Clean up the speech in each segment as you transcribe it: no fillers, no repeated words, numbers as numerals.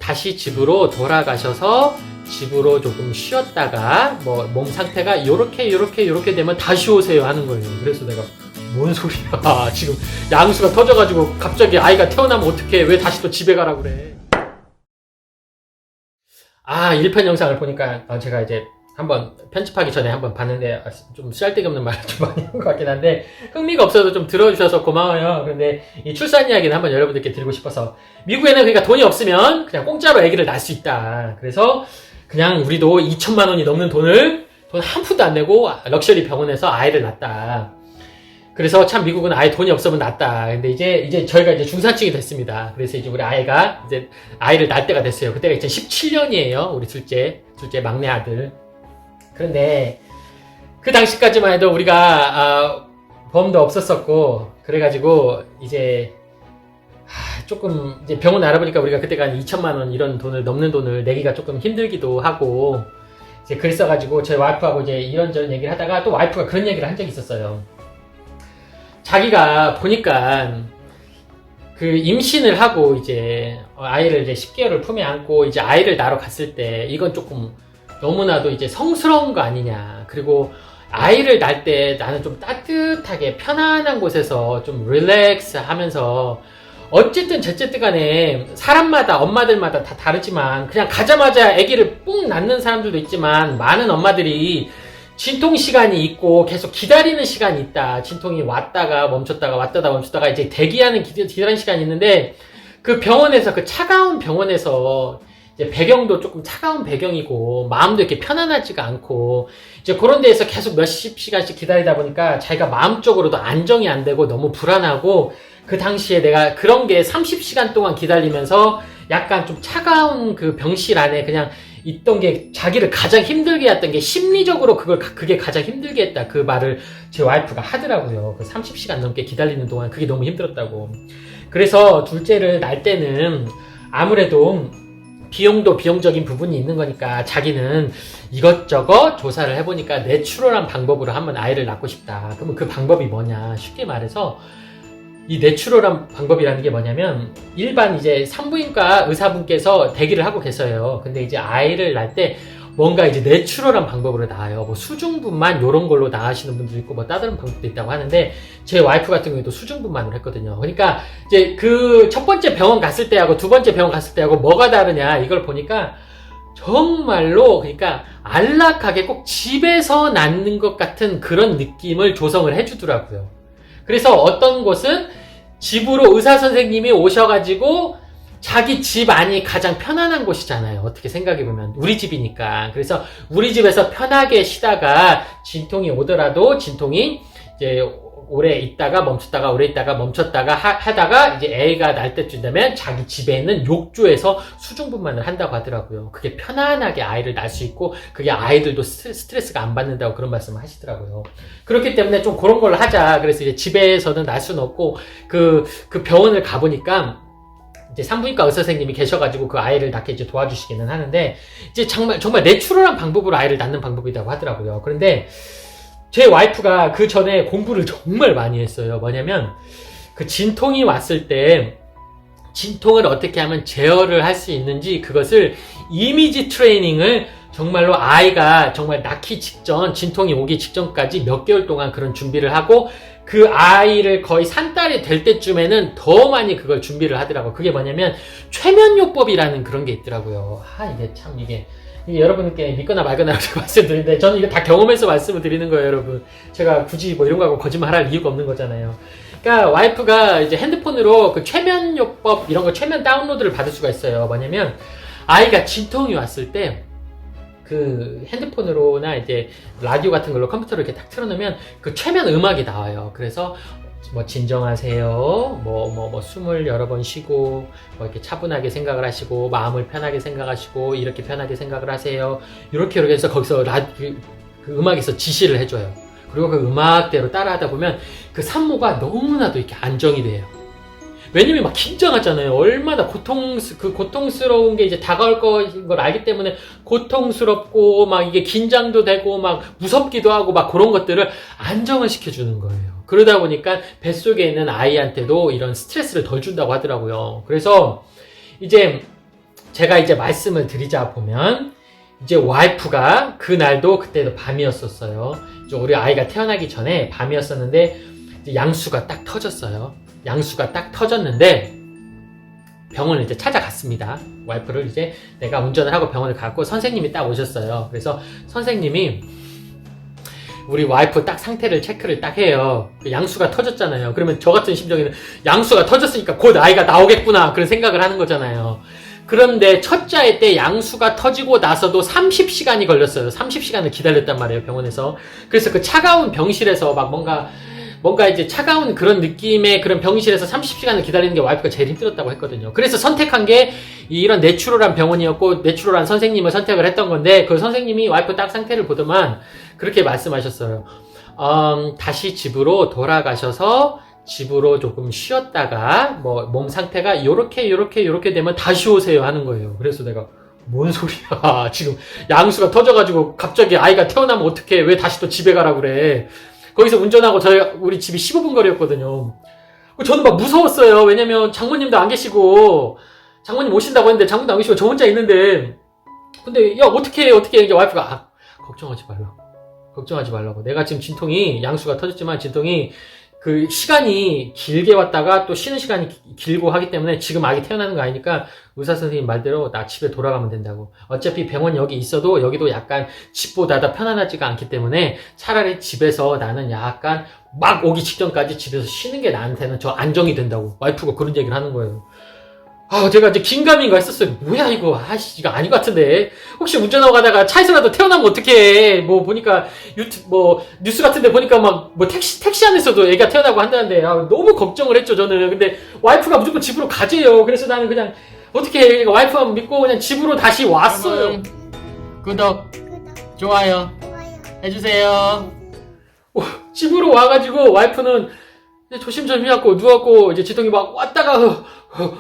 다시 집으로 돌아가셔서 집으로 조금 쉬었다가 뭐 몸 상태가 요렇게 되면 다시 오세요 하는 거예요. 그래서 내가 뭔 소리야 지금 양수가 터져가지고 갑자기 아이가 태어나면 어떡해, 왜 다시 또 집에 가라고 그래. 1편 영상을 보니까 제가 이제 한번 편집하기 전에 한번 봤는데 좀 쓸데기 없는 말을 좀 많이 한 것 같긴 한데 흥미가 없어도 좀 들어주셔서 고마워요. 그런데 이 출산 이야기는 한번 여러분들께 드리고 싶어서, 미국에는 그러니까 돈이 없으면 그냥 공짜로 아기를 낳을 수 있다. 그래서 그냥 우리도 2천만 원이 넘는 돈 한 푼도 안 내고 럭셔리 병원에서 아이를 낳았다. 그래서 참 미국은 아예 돈이 없으면 낫다. 근데 이제 저희가 이제 중산층이 됐습니다. 그래서 이제 우리 아이가 이제 아이를 낳을 때가 됐어요. 그때가 2017년이에요. 우리 둘째 막내 아들. 그런데 그 당시까지만 해도 우리가 보험도 없었었고, 그래가지고 이제 조금 이제 병원 알아보니까 우리가 그때가 한 2천만 원 이런 돈을 넘는 돈을 내기가 조금 힘들기도 하고, 이제 그랬어가지고 저희 와이프하고 이제 이런저런 얘기를 하다가 또 와이프가 그런 얘기를 한 적이 있었어요. 자기가 보니까 그 임신을 하고 이제 아이를 이제 10개월을 품에 안고 이제 아이를 낳으러 갔을 때 이건 조금 너무나도 이제 성스러운 거 아니냐. 그리고 아이를 낳을 때 나는 좀 따뜻하게 편안한 곳에서 좀 릴렉스 하면서, 어쨌든 저쨌든 간에 사람마다 엄마들마다 다 다르지만 그냥 가자마자 아기를 뿡 낳는 사람들도 있지만, 많은 엄마들이 진통 시간이 있고 계속 기다리는 시간이 있다. 진통이 왔다가 멈췄다가 이제 대기하는 기다리는 시간이 있는데, 그 병원에서, 그 차가운 병원에서 이제 배경도 조금 차가운 배경이고 마음도 이렇게 편안하지가 않고, 이제 그런 데에서 계속 몇십 시간씩 기다리다 보니까 자기가 마음적으로도 안정이 안 되고 너무 불안하고, 그 당시에 내가 그런 게 30시간 동안 기다리면서 약간 좀 차가운 그 병실 안에 그냥 있던 게 자기를 가장 힘들게 했던 게, 심리적으로 그게 가장 힘들게 했다. 그 말을 제 와이프가 하더라고요. 그 30시간 넘게 기다리는 동안 그게 너무 힘들었다고. 그래서 둘째를 낳을 때는 아무래도 비용도 비용적인 부분이 있는 거니까 자기는 이것저것 조사를 해보니까 내추럴한 방법으로 한번 아이를 낳고 싶다. 그러면 그 방법이 뭐냐? 쉽게 말해서 이 내추럴한 방법이라는 게 뭐냐면, 일반 이제 산부인과 의사분께서 대기를 하고 계세요. 근데 이제 아이를 낳을 때 뭔가 이제 내추럴한 방법으로 낳아요. 뭐 수중분만 요런 걸로 낳으시는 분도 있고 뭐 다른 방법도 있다고 하는데, 제 와이프 같은 경우에도 수중분만으로 했거든요. 그러니까 이제 그 첫 번째 병원 갔을 때하고 두 번째 병원 갔을 때하고 뭐가 다르냐, 이걸 보니까 정말로 그러니까 안락하게 꼭 집에서 낳는 것 같은 그런 느낌을 조성을 해주더라고요. 그래서 어떤 곳은 집으로 의사 선생님이 오셔가지고, 자기 집 안이 가장 편안한 곳이잖아요. 어떻게 생각해보면 우리 집이니까. 그래서 우리 집에서 편하게 쉬다가 진통이 오더라도 진통이 이제 오래 있다가 멈췄다가 오래 있다가 멈췄다가 하다가 이제 애가 날 때쯤 되면 자기 집에 있는 욕조에서 수중분만을 한다고 하더라고요. 그게 편안하게 아이를 낳을 수 있고, 그게 아이들도 스트레스가 안 받는다고 그런 말씀을 하시더라고요. 그렇기 때문에 좀 그런 걸로 하자. 그래서 이제 집에서는 낳을 수는 없고, 그 병원을 가보니까 이제 산부인과 의사 선생님이 계셔가지고 그 아이를 낳게 이제 도와주시기는 하는데, 이제 정말 내추럴한 방법으로 아이를 낳는 방법이라고 하더라고요. 그런데 제 와이프가 그 전에 공부를 정말 많이 했어요. 뭐냐면, 그 진통이 왔을 때 진통을 어떻게 하면 제어를 할 수 있는지, 그것을 이미지 트레이닝을 정말로 아이가 정말 낳기 직전, 진통이 오기 직전까지 몇 개월 동안 그런 준비를 하고, 그 아이를 거의 산딸이 될 때쯤에는 더 많이 그걸 준비를 하더라고요. 그게 뭐냐면 최면요법이라는 그런 게 있더라고요. 이게 여러분께 믿거나 말거나 이렇게 말씀드리는데, 저는 이거 다 경험해서 말씀을 드리는 거예요, 여러분. 제가 굳이 뭐 이런 거 하고 거짓말 할 이유가 없는 거잖아요. 그러니까 와이프가 이제 핸드폰으로 그 최면요법 이런 거 최면 다운로드를 받을 수가 있어요. 뭐냐면, 아이가 진통이 왔을 때 그 핸드폰으로나 이제 라디오 같은 걸로 컴퓨터로 이렇게 딱 틀어놓으면 그 최면 음악이 나와요. 그래서 뭐 진정하세요, 뭐 숨을 여러 번 쉬고, 뭐 이렇게 차분하게 생각을 하시고, 마음을 편하게 생각하시고, 이렇게 편하게 생각을 하세요, 이렇게 해서 거기서 그 음악에서 지시를 해줘요. 그리고 그 음악대로 따라하다 보면 그 산모가 너무나도 이렇게 안정이 돼요. 왜냐면 막 긴장하잖아요. 얼마나 고통스러운 게 이제 다가올 걸 알기 때문에 고통스럽고 막 이게 긴장도 되고 막 무섭기도 하고 막 그런 것들을 안정을 시켜주는 거예요. 그러다 보니까 뱃속에 있는 아이한테도 이런 스트레스를 덜 준다고 하더라고요. 그래서 이제 제가 이제 말씀을 드리자 보면 이제 와이프가 그날도 그때도 밤이었었어요. 이제 우리 아이가 태어나기 전에 밤이었었는데 이제 양수가 딱 터졌어요. 양수가 딱 터졌는데 병원을 이제 찾아갔습니다. 와이프를 이제 내가 운전을 하고 병원을 갔고 선생님이 딱 오셨어요. 그래서 선생님이 우리 와이프 딱 상태를 체크를 딱 해요. 양수가 터졌잖아요. 그러면 저 같은 심정에는 양수가 터졌으니까 곧 아이가 나오겠구나 그런 생각을 하는 거잖아요. 그런데 첫째 때 양수가 터지고 나서도 30시간이 걸렸어요. 30시간을 기다렸단 말이에요, 병원에서. 그래서 그 차가운 병실에서 막 뭔가 이제 차가운 그런 느낌의 그런 병실에서 30시간을 기다리는 게 와이프가 제일 힘들었다고 했거든요. 그래서 선택한 게 이런 내추럴한 병원이었고 내추럴한 선생님을 선택을 했던 건데 그 선생님이 와이프 딱 상태를 보더만 그렇게 말씀하셨어요. 다시 집으로 돌아가셔서 집으로 조금 쉬었다가 뭐 몸 상태가 요렇게 되면 다시 오세요 하는 거예요. 그래서 내가 뭔 소리야 지금 양수가 터져가지고 갑자기 아이가 태어나면 어떡해 왜 다시 또 집에 가라 그래. 거기서 운전하고 우리 집이 15분 거리였거든요. 저는 막 무서웠어요. 왜냐면 장모님도 안 계시고 장모님 오신다고 했는데 장모님도 안 계시고 저 혼자 있는데 근데 야 어떻게 이제 와이프가 걱정하지 말라고 내가 지금 진통이 양수가 터졌지만 진통이 그 시간이 길게 왔다가 또 쉬는 시간이 길고 하기 때문에 지금 아기 태어나는 거 아니니까 의사 선생님 말대로 나 집에 돌아가면 된다고. 어차피 병원 여기 있어도 여기도 약간 집보다 더 편안하지가 않기 때문에 차라리 집에서 나는 약간 막 오기 직전까지 집에서 쉬는 게 나한테는 저 안정이 된다고. 와이프가 그런 얘기를 하는 거예요. 제가 이제 긴가민가 했었어요. 뭐야 이거 이거 아닌 것 같은데 혹시 운전하고 가다가 차에서라도 태어나면 어떡해. 뭐 보니까 뉴스 같은데 보니까 막 택시 안에서도 애가 태어나고 한다는데 너무 걱정을 했죠 저는. 근데 와이프가 무조건 집으로 가재요. 그래서 나는 그냥 어떻게 와이프만 믿고 그냥 집으로 다시 왔어요. 구독 좋아요 해주세요. 집으로 와가지고 와이프는 조심조심 해갖고 누웠고 이제 지통이 막 왔다가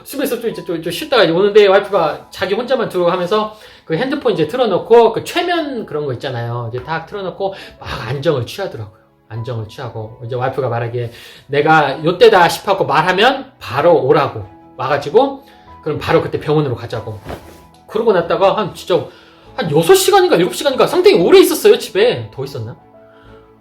숨에서 좀 쉬다가 오는데 와이프가 자기 혼자만 들어가면서 그 핸드폰 이제 틀어놓고 그 최면 그런 거 있잖아요. 이제 딱 틀어놓고 막 안정을 취하더라고요. 안정을 취하고 이제 와이프가 말하기에 내가 요때다 싶어갖고 말하면 바로 오라고 와가지고 그럼 바로 그때 병원으로 가자고. 그러고 났다가 한 6시간인가 7시간인가 상당히 오래 있었어요 집에. 더 있었나?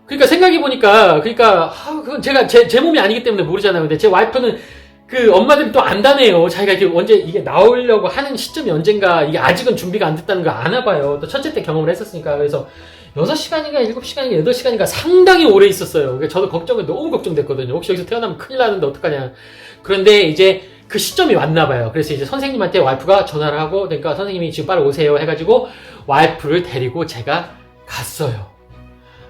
그러니까 생각해보니까 그건 제가 제 몸이 아니기 때문에 모르잖아요. 근데 제 와이프는 그 엄마들이 또 안다네요. 자기가 이렇게 언제 이게 나오려고 하는 시점이 언젠가 이게 아직은 준비가 안 됐다는 거 아나 봐요. 또 첫째 때 경험을 했었으니까. 그래서 6시간인가 7시간인가 8시간인가 상당히 오래 있었어요. 그러니까 저도 너무 걱정됐거든요. 혹시 여기서 태어나면 큰일 나는데 어떡하냐. 그런데 이제 그 시점이 왔나 봐요. 그래서 이제 선생님한테 와이프가 전화를 하고 그러니까 선생님이 지금 빨리 오세요 해가지고 와이프를 데리고 제가 갔어요.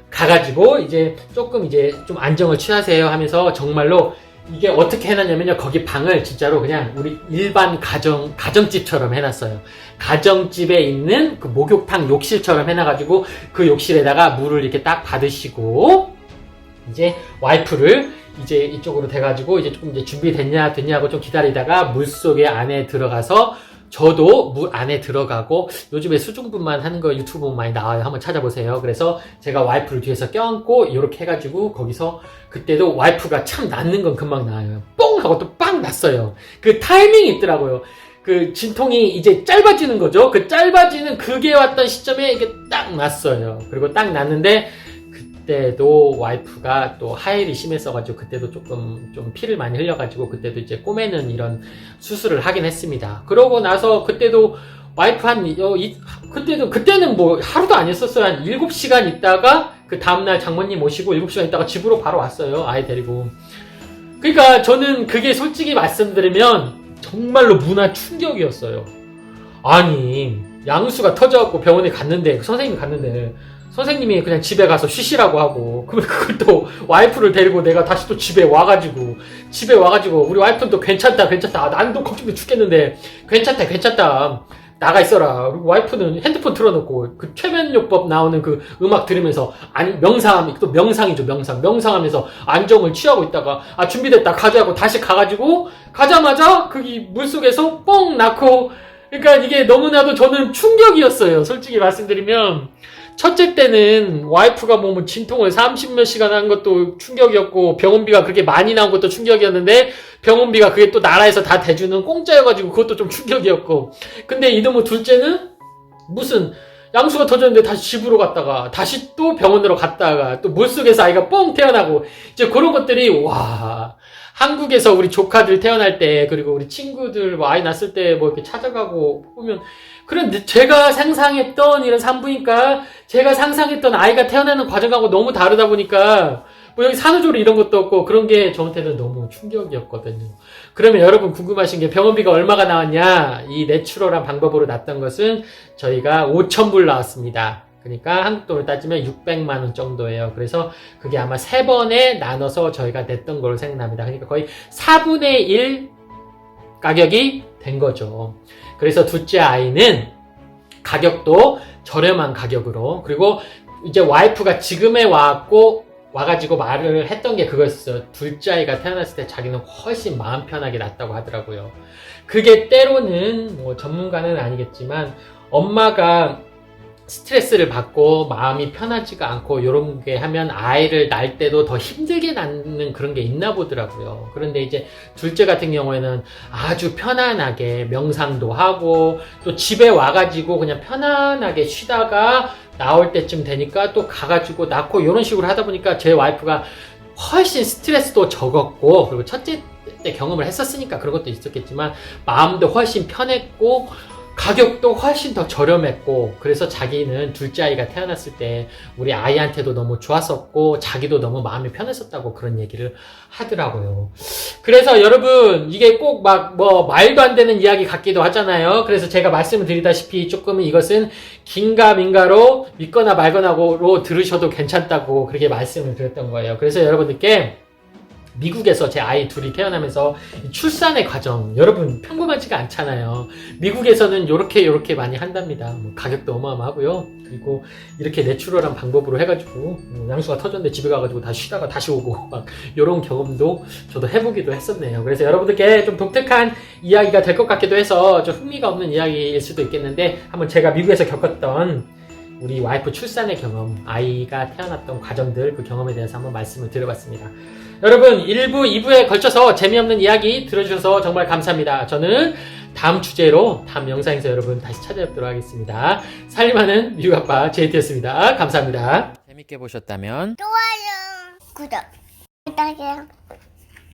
가가지고 이제 조금 이제 좀 안정을 취하세요 하면서 정말로 이게 어떻게 해놨냐면요. 거기 방을 진짜로 그냥 우리 일반 가정집처럼 해놨어요. 가정집에 있는 그 목욕탕 욕실처럼 해놔가지고 그 욕실에다가 물을 이렇게 딱 받으시고 이제 와이프를 이제 이쪽으로 돼가지고 이제 조금 이제 준비됐냐고 좀 기다리다가 물속에 안에 들어가서 저도 물 안에 들어가고 요즘에 수중분만 하는 거 유튜브 많이 나와요. 한번 찾아보세요. 그래서 제가 와이프를 뒤에서 껴안고 이렇게 해가지고 거기서 그때도 와이프가 참 낫는 건 금방 나아요. 뽕 하고 또 빵 났어요. 그 타이밍이 있더라고요. 그 진통이 이제 짧아지는 거죠. 그 짧아지는 그게 왔던 시점에 이게 딱 났어요. 그리고 딱 났는데 그때도 와이프가 또 하혈이 심했어가지고 그때도 조금 좀 피를 많이 흘려가지고 그때도 이제 꼬매는 이런 수술을 하긴 했습니다. 그러고 나서 그때도 와이프 그때는 뭐 하루도 안 있었어요. 한 7시간 있다가 그 다음날 장모님 모시고 7시간 있다가 집으로 바로 왔어요. 아이 데리고. 그러니까 저는 그게 솔직히 말씀드리면 정말로 문화 충격이었어요. 아니 양수가 터져갖고 병원에 갔는데 선생님이 갔는데 선생님이 그냥 집에 가서 쉬시라고 하고 그걸 또 와이프를 데리고 내가 다시 또 집에 와가지고 우리 와이프는 또 괜찮다 나는 또 걱정돼 죽겠는데 괜찮다 나가 있어라. 그리고 와이프는 핸드폰 틀어놓고 그 최면요법 나오는 그 음악 들으면서 명상하면서 안정을 취하고 있다가 준비됐다 가자고 다시 가가지고 가자마자 거기 물속에서 뻥 낳고. 그러니까 이게 너무나도 저는 충격이었어요. 솔직히 말씀드리면 첫째 때는 와이프가 뭐 진통을 30몇 시간 한 것도 충격이었고 병원비가 그렇게 많이 나온 것도 충격이었는데 병원비가 그게 또 나라에서 다 대주는 공짜여가지고 그것도 좀 충격이었고 근데 이놈의 둘째는 무슨 양수가 터졌는데 다시 집으로 갔다가 다시 또 병원으로 갔다가 또 물속에서 아이가 뻥 태어나고 이제 그런 것들이 와 한국에서 우리 조카들 태어날 때 그리고 우리 친구들 뭐 아이 낳았을 때 뭐 이렇게 찾아가고 보면 그런데 제가 상상했던 이런 산부인과 제가 상상했던 아이가 태어나는 과정하고 너무 다르다 보니까 뭐 여기 산후조리 이런 것도 없고 그런 게 저한테는 너무 충격이었거든요. 그러면 여러분 궁금하신 게 병원비가 얼마가 나왔냐? 이 내추럴한 방법으로 났던 것은 저희가 5,000불 나왔습니다. 그러니까 한국 돈으로 따지면 600만 원 정도예요. 그래서 그게 아마 3번에 나눠서 저희가 냈던 걸로 생각납니다. 그러니까 거의 4분의 1 가격이 된 거죠. 그래서 둘째 아이는 가격도 저렴한 가격으로 그리고 이제 와이프가 지금에 와가지고 말을 했던 게 그거였어요. 둘째 아이가 태어났을 때 자기는 훨씬 마음 편하게 낳았다고 하더라고요. 그게 때로는 뭐 전문가는 아니겠지만 엄마가 스트레스를 받고 마음이 편하지가 않고 이런 게 하면 아이를 낳을 때도 더 힘들게 낳는 그런 게 있나 보더라고요. 그런데 이제 둘째 같은 경우에는 아주 편안하게 명상도 하고 또 집에 와가지고 그냥 편안하게 쉬다가 나올 때쯤 되니까 또 가가지고 낳고 이런 식으로 하다 보니까 제 와이프가 훨씬 스트레스도 적었고 그리고 첫째 때 경험을 했었으니까 그런 것도 있었겠지만 마음도 훨씬 편했고 가격도 훨씬 더 저렴했고 그래서 자기는 둘째 아이가 태어났을 때 우리 아이한테도 너무 좋았었고 자기도 너무 마음이 편했었다고 그런 얘기를 하더라고요. 그래서 여러분 이게 꼭 막 뭐 말도 안 되는 이야기 같기도 하잖아요. 그래서 제가 말씀을 드리다시피 조금 이것은 긴가민가로 믿거나 말거나로 들으셔도 괜찮다고 그렇게 말씀을 드렸던 거예요. 그래서 여러분들께 미국에서 제 아이 둘이 태어나면서 출산의 과정 여러분 평범하지가 않잖아요. 미국에서는 요렇게 많이 한답니다. 뭐 가격도 어마어마하고요. 그리고 이렇게 내추럴한 방법으로 해가지고 양수가 터졌는데 집에 가가지고 다시 쉬다가 다시 오고 막 요런 경험도 저도 해보기도 했었네요. 그래서 여러분들께 좀 독특한 이야기가 될 것 같기도 해서 좀 흥미가 없는 이야기일 수도 있겠는데 한번 제가 미국에서 겪었던 우리 와이프 출산의 경험, 아이가 태어났던 과정들 그 경험에 대해서 한번 말씀을 드려봤습니다. 여러분 1부, 2부에 걸쳐서 재미없는 이야기 들어주셔서 정말 감사합니다. 저는 다음 주제로 다음 영상에서 여러분 다시 찾아뵙도록 하겠습니다. 살림하는 미국아빠 JT였습니다. 감사합니다. 재밌게 보셨다면 좋아요, 구독 부탁해요.